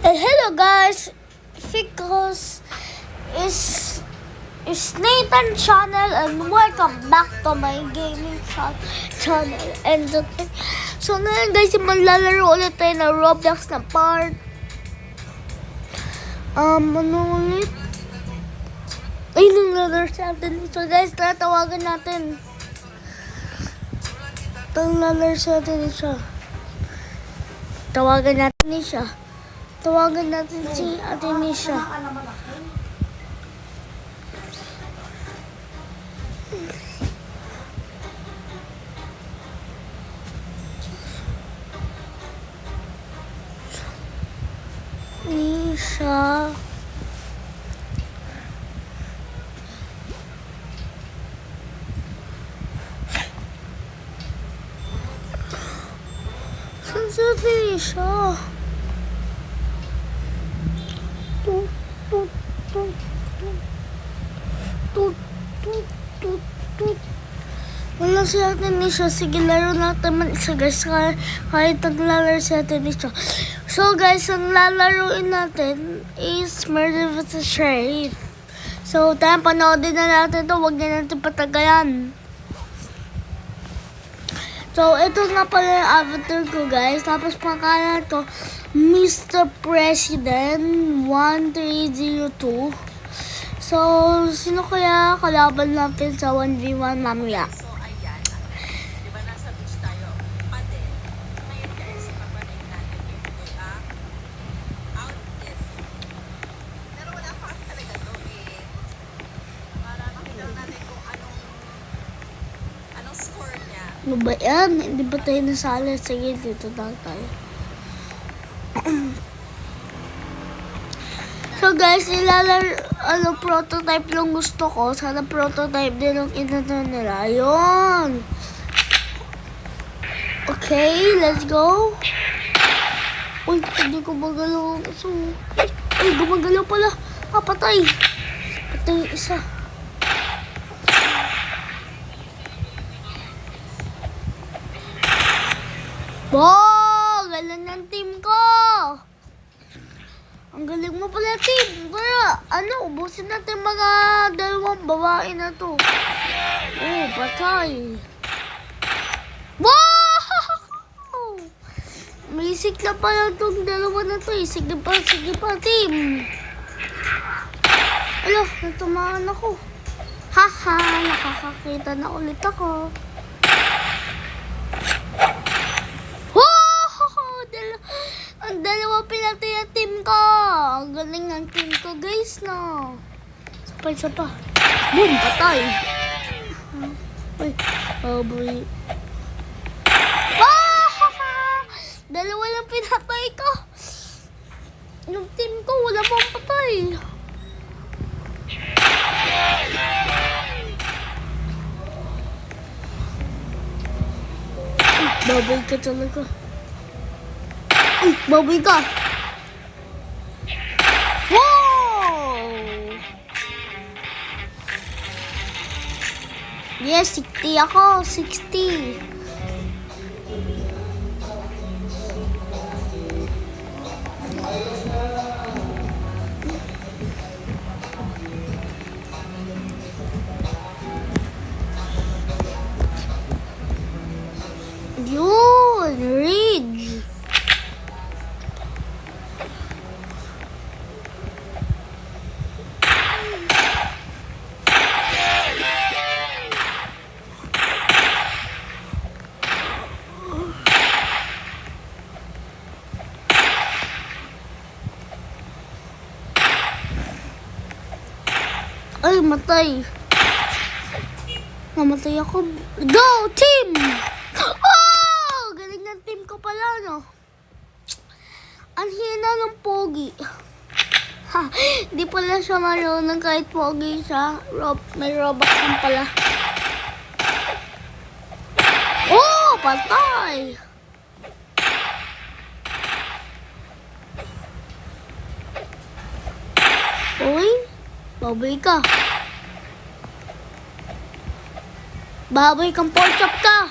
Hello guys, Ficos is Nathan channel and welcome back to my gaming channel. And so ngayon guys, maglalaro ulit tayo ng Roblox na part. Ano ulit? Ay, naglalaro sa atin. So guys, tatawagan natin. Naglalaro sa atin siya. Tawagan natin siya. Tawagan natin si Ate Nisha. Nisha. Saan si Ate Nisha? Wala si Ate Nisha. Sige, laro natin man isa guys. Kahit naglalaro si Ate Nisha. So guys, ang lalaroin natin is Murder vs. Sheriff. So tayo panoodin na natin to. Huwag na natin patagayan. So ito nga pala yung avatar ko guys. Tapos pangalan to Mr. President 1302. So, sino kaya kalaban natin sa 1v1 mamaya? So, ayan. Diba nasa beach tayo? Pati. Ngayon guys, papanayin natin yung mga outfit. Pero wala pa kasi talaga to eh. Para makita natin kung anong score niya. Ano ba yan? Hindi ba tayo nasali? Sige, dito na tayo. So guys, prototype lang gusto ko. Sana prototype din ang inano nila. Ayun. Okay, let's go. Uy, hindi ko magalaw. So, ay, gumagalaw pala. Patay. Patay yung isa. Wow! Galing ng team ko! Ang galing mo pala, team. Kaya, ubusin natin mga dalawang babae na to. Oh, patay. Wow! May sikla pala itong dalawa na to eh. Sige pa, team. Alo, natumaan ako. Haha, nakakakita na ulit ako. Ang dalawa pinatay ang team ko. Ang galing ng team ko, guys, no. Isa pa. Boom, patay. Uy, boy. Dalawa lang pinatay ko. Yung team ko, wala pang patay. Baboy ka talaga. Uy, baboy ka! Wow! Yes, 60 ako. 60. Yun! Ridge! Ay, matay. Namatay ako. Go, team! Oh! Galing ng team ko pala, no? Ang hina ng pogi. Ha, di pala siya marunong kahit pogi siya. May Robux lang pala. Oh, patay! Uy, baboy ka. Baboy kang pork chop ka.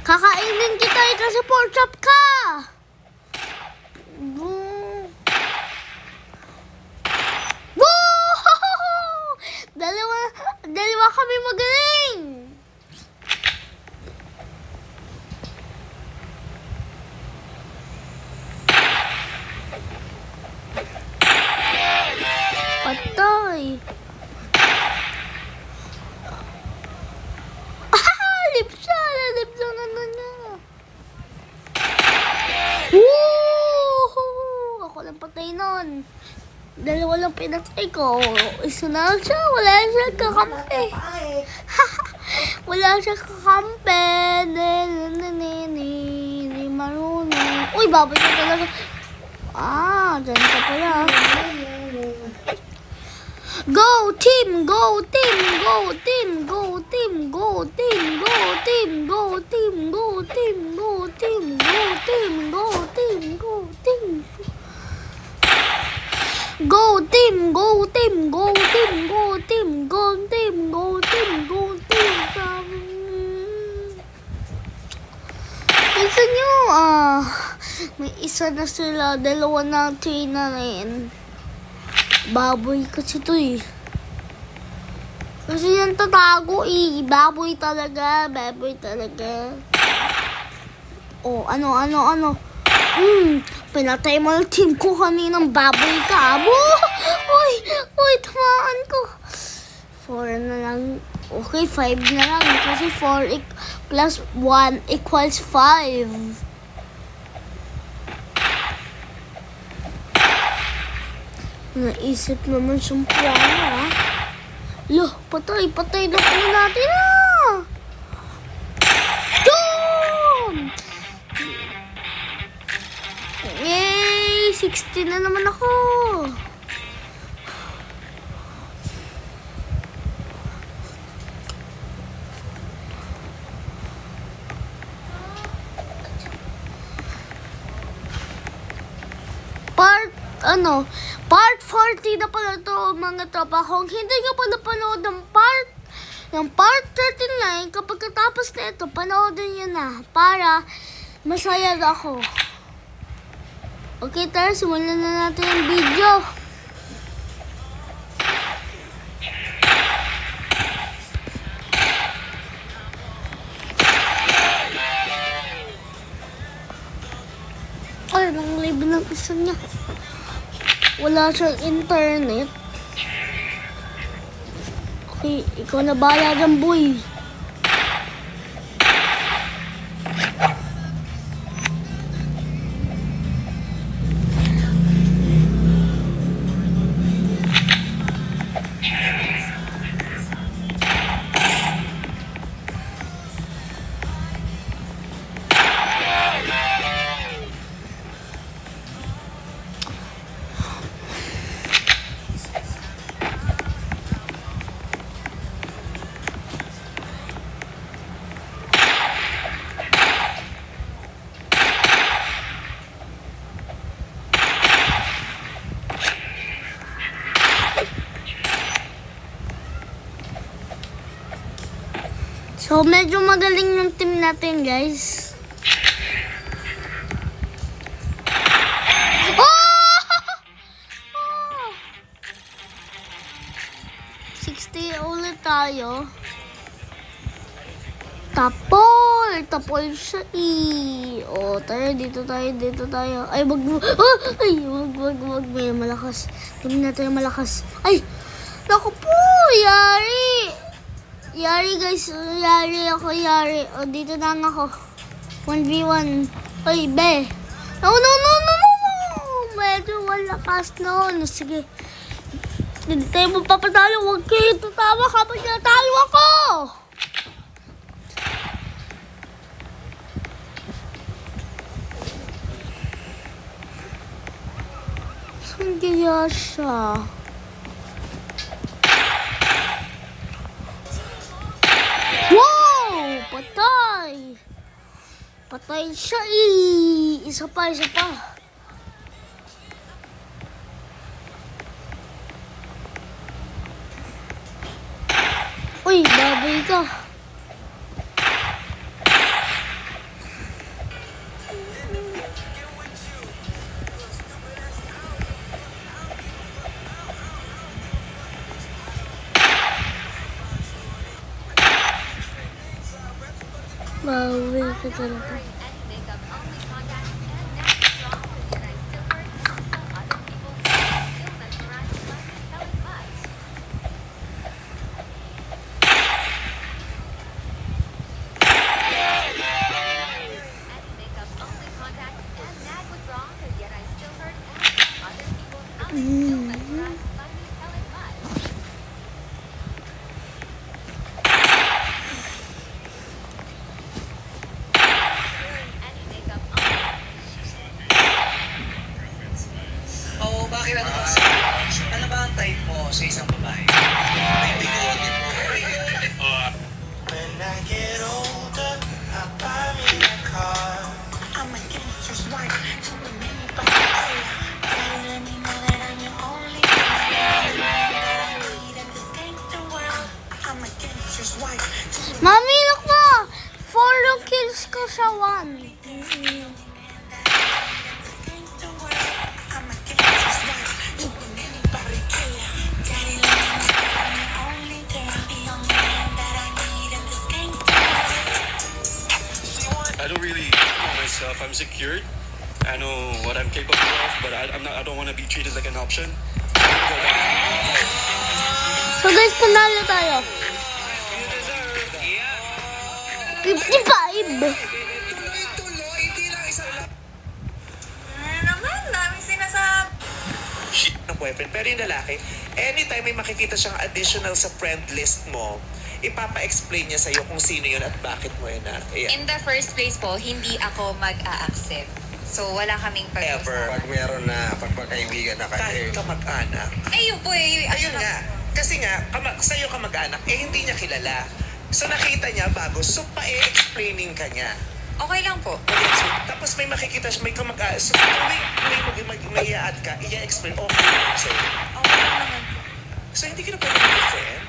Kakainin kita kasi pork chop ka. nun. Dalawa lang pinatay ko. Isa na lang siya. Wala siya kakampi. Wala siya kakampi. Hindi marunong. Uy, babay ka talaga. Dyan ka pala. Go team! Go team! Go team! Go team! Go team! Go team! Go team! Go team! Go team! Go team! Go team! Go team! Go team! Go team! Go team! Go team! Go team! Go team! Go team! Isa nyo, may isa na sila, dalawa na, 3 na rin. Baboy kasi to eh. Kasi yan tatago eh. Baboy talaga, baboy talaga. Ano? Pinatay mo yung team ko kaninang baboy ka. Uy, tamaan ko. 4 na lang. Okay, 5 na lang. Kasi 4 plus 1 equals 5. Naisip naman siyang plano, Loh, patay na po natin, Boom! Yay! 60 na naman ako. Part 40 na pala to, mga tropa. Kung hindi ka pa napanood ng part 39, kapag katapos na ito, panoodin nyo na para masaya ako. Okay, tara, simulan na natin yung video. Ay, nang live ng isa niya. Wala siyang internet. Okay, ikaw na bahala dyan, boy. So, medyo magaling yung team natin, guys. Oh! 60 ulit tayo. Tapol siya tayo, dito tayo. Ay, wag. May malakas. Team natin malakas. Ay, naku po, Yari guys, yari ako. Dito na ako. 1v1. Ay, be. No. Medyo malakas nun. Sige. Hindi tayo magpapatalo. Huwag kayo tatawa kapag natalo ako. Saan kaya siya? Patay siya Isa pa. Uy, baboy ka. Baboy ka talaga. Oo, bakit ano ba? Ano ba ang type mo sa isang babae? May bigote mo. When I get older, I'll buy me a car. I'm a gangster's wife. Too many bodies. Gotta let me know that I'm your only girl. That I need in this gangster world. I'm a gangster's wife. Mami, look mo! 4 yung kills ko sa 1. Gangster world. I'm a gangster's wife. Too many bodies. Daddy, let me know that I'm your only girl. The only man that I need in this gangster world. I don't really know myself. I'm secured. I know what I'm capable of, but I'm not. I don't want to be treated like an option. So guys, panalo tayo. 55! Tuloy-tuloy, hindi lang isang Ano naman, daming sinasabi. shit ng boyfriend. Pero yung lalaki, anytime may makikita siyang additional sa friend list mo, ipapa-explain niya sa'yo kung sino yun at bakit mo yun na. In the first place po, hindi ako mag-a-accept. So, wala kaming Ever. pag-usapan. Pag meron na, pag magkaibigan na Kahit kayo, kamag-anak. Ayun po eh. Ayun nga. Kasi nga, sa'yo kamag-anak, hindi niya kilala. So nakita niya bago, so pa-explaining ka niya. Okay lang po. Tapos may makikita siya, may kamag-anak. So kung may i-add ka, i-explain, okay lang sa'yo. Okay lang naman po. So hindi ka na pwede mag-friend.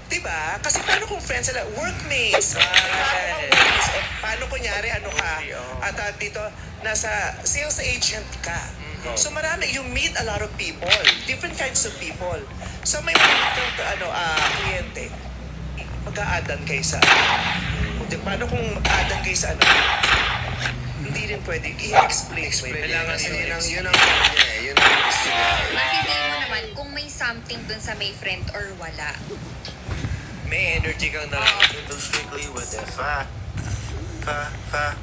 Diba? Kasi paano kung friends sila? Workmates. Paano kunyari, ano ka? At dito, nasa sales agent ka. So marami, you meet a lot of people. Different kinds of people. So may mga kliyente, mag-a-addan kayo sa paano kung mag-a-addan kayo sa hindi rin pwede i-explain. kailangan yun ang niya eh. Yun ang gusto niya. Mapipili mo naman kung may something dun sa may friend or wala. May energy kang na. Do strictly with that fa, fa, fa,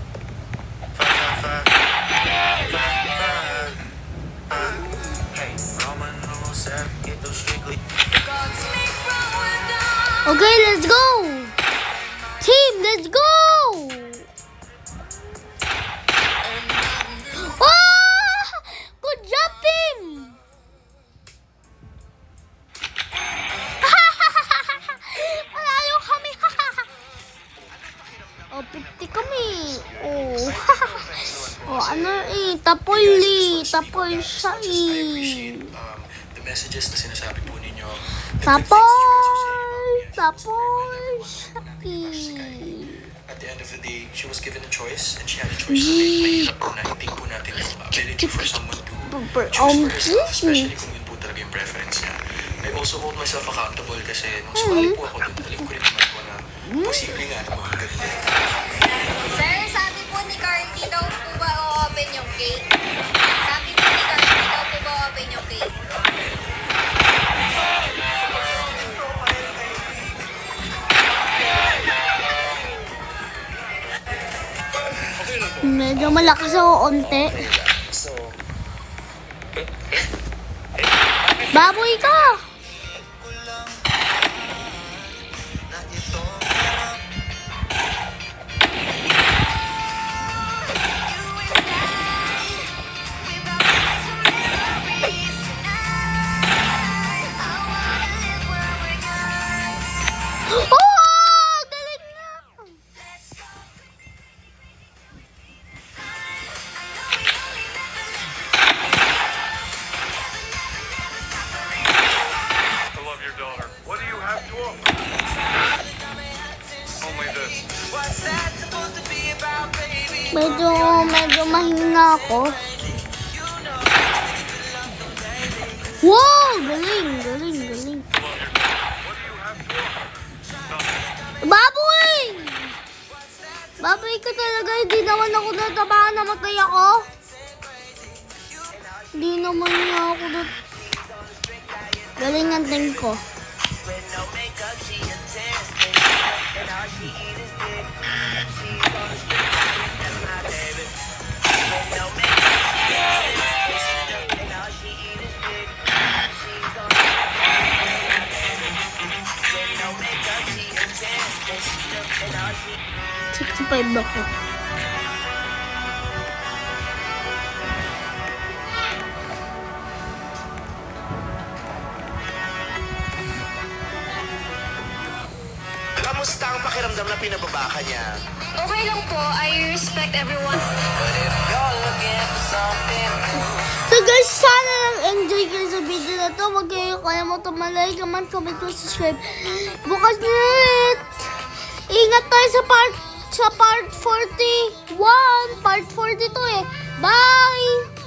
fa, fa, fa, fa, fa, fa. Hey, Roman rules that get do strictly. Okay, let's go! Team, let's go! Oh! Good job, team! Panalo kami! Oh, 50 kami! Oh, oh ano tapoy siya The messages na sinasabi po ninyo. Tapoy siya At the end of the day, she was given a choice and she had a choice to make. Mahirap po na hindi po natin yung ability for someone to choose for herself, especially kung yun po talaga yung preference niya. I also hold myself accountable kasi nung sumali po ako dun, alam ko rin naman po na posible nga na mga ganun. Sir, sabi po ni Carly daw po ba o-open yung cake? Sabi po ni Carly daw po ba o-open yung cake? medyo malakas ako onte. So, Baboy ka! Na ito Oh! Galing na! I love your daughter. What do you have to offer? Only this. Medyo mahina ako. Wow! Galing. Baboy! Baboy ka talaga. Hindi naman ako natabahan. Namatay ako. Hindi naman niya ako galing ang tingin ko. 5 ako. Kamusta ang pakiramdam na pinababa ka niya? Okay lang po. I respect everyone. So guys, sana lang enjoy kayo sa video na to. Huwag kayo kalimutan mag-like, comment, subscribe. Bukas na ulit. Ingat tayo sa part 41. Part 42 eh. Bye!